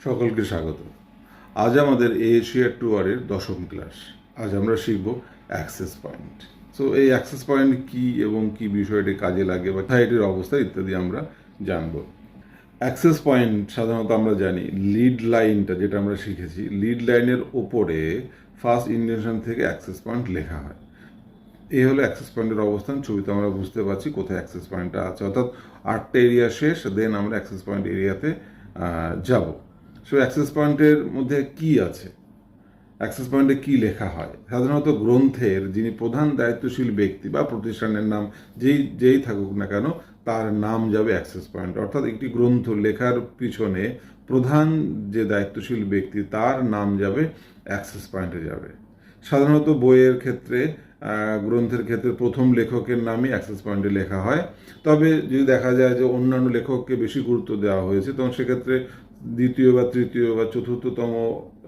সকলকে স্বাগত। আজ আমাদের এশিয়া টুয়ারের 10ম ক্লাস। আজ আমরা শিখব অ্যাক্সেস পয়েন্ট। সো এই অ্যাক্সেস পয়েন্ট কি এবং কি বিষয়টি কাজে লাগে বা এটির অবস্থা ইত্যাদি আমরা জানব। অ্যাক্সেস পয়েন্ট সাধারণত আমরা জানি লিড লাইনটা, যেটা আমরা শিখেছি, লিড লাইনের ওপরে ফার্স্ট ইন্ডেন্টেশন থেকে অ্যাক্সেস পয়েন্ট লেখা হয়। এই হলো অ্যাক্সেস পয়েন্টের অবস্থান। ছবিতে আমরা বুঝতে পারছি কোথায় অ্যাক্সেস পয়েন্টটা আছে, অর্থাৎ 8টা এরিয়া শেষ, দেন আমরা অ্যাক্সেস পয়েন্ট এরিয়াতে যাব। সো অ্যাক্সেস পয়েন্টের মধ্যে কি আছে, অ্যাক্সেস পয়েন্টে কি লেখা হয়? সাধারণত গ্রন্থের যিনি প্রধান দায়িত্বশীল ব্যক্তি বা প্রতিষ্ঠানের নাম যেই থাকুক না কেন, তার নাম যাবে অ্যাক্সেস পয়েন্ট। অর্থাৎ একটি গ্রন্থ লেখার পিছনে প্রধান যে দায়িত্বশীল ব্যক্তি, তার নাম যাবে অ্যাক্সেস পয়েন্টে যাবে। সাধারণত বইয়ের ক্ষেত্রে, গ্রন্থের ক্ষেত্রে প্রথম লেখকের নামই অ্যাক্সেস পয়েন্টে লেখা হয়। তবে যদি দেখা যায় যে অন্যান্য লেখককে বেশি গুরুত্ব দেওয়া হয়েছে, তখন সেক্ষেত্রে দ্বিতীয় বা তৃতীয় বা চতুর্থতম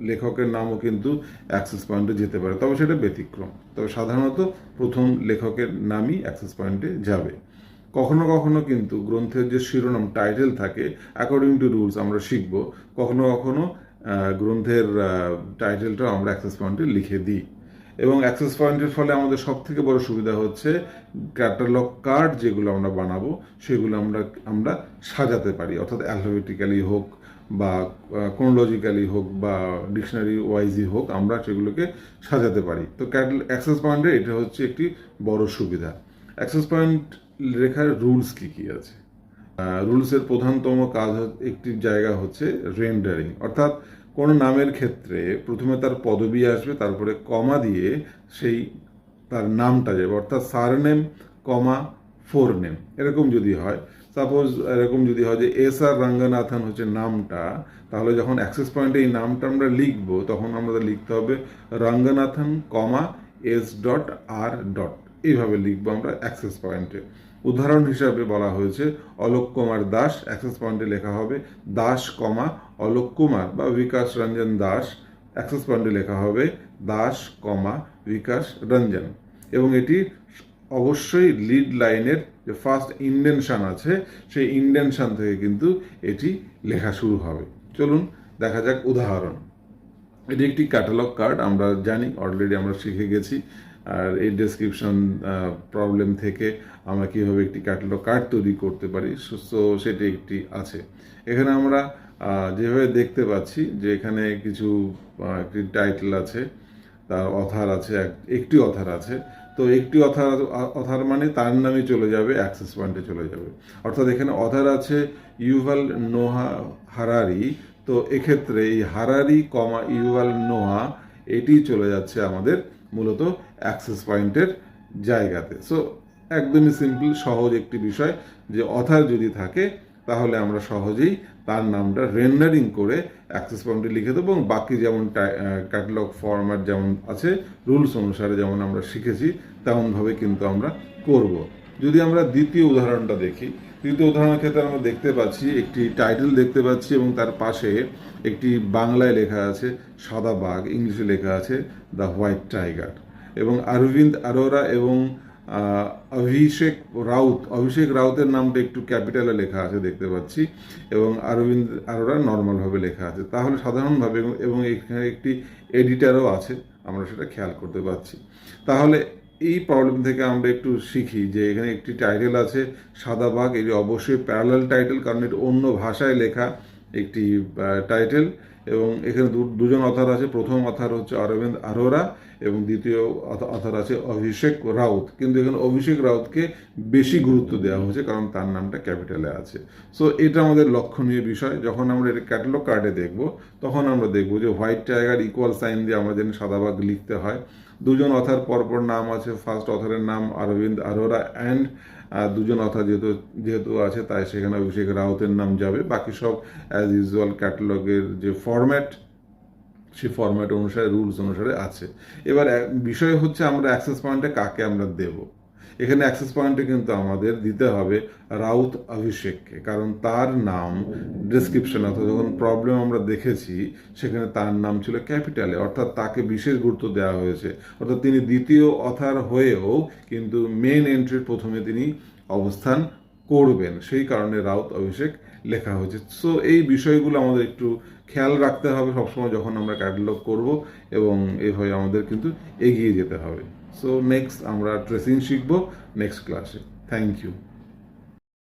লেখকের নামও কিন্তু অ্যাক্সেস পয়েন্টে যেতে পারে, তবে সেটা ব্যতিক্রম। তবে সাধারণত প্রথম লেখকের নামই অ্যাক্সেস পয়েন্টে যাবে। কখনো কখনো কিন্তু গ্রন্থের যে শিরোনাম টাইটেল থাকে, অ্যাকর্ডিং টু রুলস আমরা শিখব, কখনো কখনো গ্রন্থের টাইটেলটাও আমরা অ্যাক্সেস পয়েন্টে লিখে দিই। এবং অ্যাক্সেস পয়েন্টের ফলে আমাদের সব থেকে বড় সুবিধা হচ্ছে ক্যাটালগ কার্ড যেগুলো আমরা বানাবো, সেগুলো আমরা সাজাতে পারি, অর্থাৎ অ্যালফাবেটিক্যালি হোক বা ক্রোনোলজিক্যালি হোক বা ডিকশনারি ওয়াইজই হোক, আমরা সেগুলোকে সাজাতে পারি। তো অ্যাক্সেস পয়েন্টের এটা হচ্ছে একটি বড় সুবিধা। অ্যাক্সেস পয়েন্ট লেখার রুলস কি কি আছে? রুলসের প্রধানতম কাজ একটি জায়গা হচ্ছে রেন্ডারিং, অর্থাৎ কোনো নামের ক্ষেত্রে প্রথমে তার পদবি আসবে, তারপরে কমা দিয়ে সেই তার নামটা যাবে, অর্থাৎ সারনেম কমা ফোরনেম এরকম যদি হয়। সাপোজ এরকম যদি হয় যে এস আর রঙ্গনাথন হচ্ছে নামটা, তাহলে যখন অ্যাক্সেস পয়েন্টে এই নামটা আমরা লিখবো, তখন আমাদের লিখতে হবে রঙ্গনাথন কমা এস ডট আর ডট, এইভাবে লিখবো আমরা অ্যাক্সেস পয়েন্টে। উদাহরণ হিসাবে বলা হয়েছে অলোক কুমার দাস, অ্যাক্সেস পয়েন্টে লেখা হবে দাস কমা অলোক কুমার বা বিকাশ রঞ্জন দাস, অ্যাক্সেস পয়েন্টে লেখা হবে দাস কমা বিকাশ রঞ্জন। এবং এটি অবশ্যই লিড লাইনের যে ফার্স্ট ইন্ডেনশন আছে, সেই ইন্ডেনশন থেকে কিন্তু এটি লেখা শুরু হবে। চলুন দেখা যাক উদাহরণ। এটি একটি ক্যাটালগ কার্ড, আমরা জানি, অলরেডি আমরা শিখে গেছি। আর এই ডেসক্রিপশন প্রবলেম থেকে আমরা কীভাবে একটি ক্যাটালগ কার্ড তৈরি করতে পারি, সো সেটি একটি আছে। এখানে আমরা যেভাবে দেখতে পাচ্ছি যে এখানে কিছু একটি টাইটেল আছে, তার অথার আছে, একটি অথার আছে। তো একটি অথার মানে তার নামই চলে যাবে অ্যাক্সেস পয়েন্টে চলে যাবে। অর্থাৎ এখানে অথার আছে ইউভাল নোহা হারারি, তো এক্ষেত্রে এই হারারি কমা ইউভাল নোহা এটি চলে যাচ্ছে আমাদের মূলত অ্যাক্সেস পয়েন্টের জায়গাতে। সো একদমই সিম্পল, সহজ একটি বিষয়, যে অথার যদি থাকে তাহলে আমরা সহজেই তার নামটা রেন্ডারিং করে অ্যাক্সেস পয়েন্টে লিখে দেবো, এবং বাকি যেমন ক্যাটালগ ফরম্যাট যেমন আছে রুলস অনুসারে যেমন আমরা শিখেছি তেমনভাবে কিন্তু আমরা করব। যদি আমরা দ্বিতীয় উদাহরণটা দেখি, দ্বিতীয় উদাহরণের ক্ষেত্রে আমরা দেখতে পাচ্ছি একটি টাইটেল দেখতে পাচ্ছি এবং তার পাশে একটি বাংলায় লেখা আছে সাদা বাঘ, ইংলিশে লেখা আছে দ্য হোয়াইট টাইগার, এবং অরবিন্দ আরোরা এবং অভিষেক রাউতের নামটা একটু ক্যাপিটালে লেখা আছে দেখতে পাচ্ছি, এবং অরবিন্দ আরোরা নর্মালভাবে লেখা আছে। তাহলে সাধারণভাবে, এবং এখানে একটি এডিটারও আছে, আমরা সেটা খেয়াল করতে পারছি। তাহলে এই প্রবলেম থেকে আমরা একটু শিখি যে এখানে একটি টাইটেল আছে সাদা বাঘ, এটি অবশ্যই প্যারালাল টাইটেল, কারণ এটি অন্য ভাষায় লেখা একটি টাইটেল, এবং এখানে দুজন অথার আছে। প্রথম অথার হচ্ছে অরবিন্দ আরোরা এবং দ্বিতীয় অথার আছে অভিষেক রাউত, কিন্তু এখানে অভিষেক রাউতকে বেশি গুরুত্ব দেওয়া হয়েছে কারণ তার নামটা ক্যাপিটালে আছে। সো এটা আমাদের লক্ষণীয় বিষয়। যখন আমরা এটা ক্যাটালগ কার্ডে দেখব, তখন আমরা দেখব যে হোয়াইট টাইগার ইকুয়াল সাইন দিয়ে আমরা যেন সাদাবাগ লিখতে হয়। দুজন অথার পরপর নাম আছে, ফার্স্ট অথারের নাম অরবিন্দ আরোরা অ্যান্ড দুজন অথার যেহেতু আছে তাই সেখানে অভিষেক রাউতের নাম যাবে। বাকি সব অ্যাজ ইউজুয়াল ক্যাটালগের যে ফরম্যাট, সেই ফরম্যাট অনুসারে, রুলস অনুসারে আছে। এবার বিষয় হচ্ছে আমরা অ্যাক্সেস পয়েন্টে কাকে আমরা দেব। এখানে অ্যাক্সেস পয়েন্টে কিন্তু আমাদের দিতে হবে রাউত অভিষেককে, কারণ তার নাম ডেসক্রিপশন, অর্থাৎ যখন প্রবলেম আমরা দেখেছি সেখানে তার নাম ছিল ক্যাপিটালে, অর্থাৎ তাকে বিশেষ গুরুত্ব দেওয়া হয়েছে। অর্থাৎ তিনি দ্বিতীয় অথার হয়েও কিন্তু মেন এন্ট্রির প্রথমে তিনি অবস্থান করবেন, সেই কারণে রাউত অভিষেক লেখা হয়েছে। সো এই বিষয়গুলো আমাদের একটু খেয়াল রাখতে হবে সবসময় যখন আমরা ক্যাটালগ করব, এবং এইভাবে আমাদের কিন্তু এগিয়ে যেতে হবে। সো নেক্সট আমরা ট্রেসিং শিখবো নেক্সট ক্লাসে। Thank you.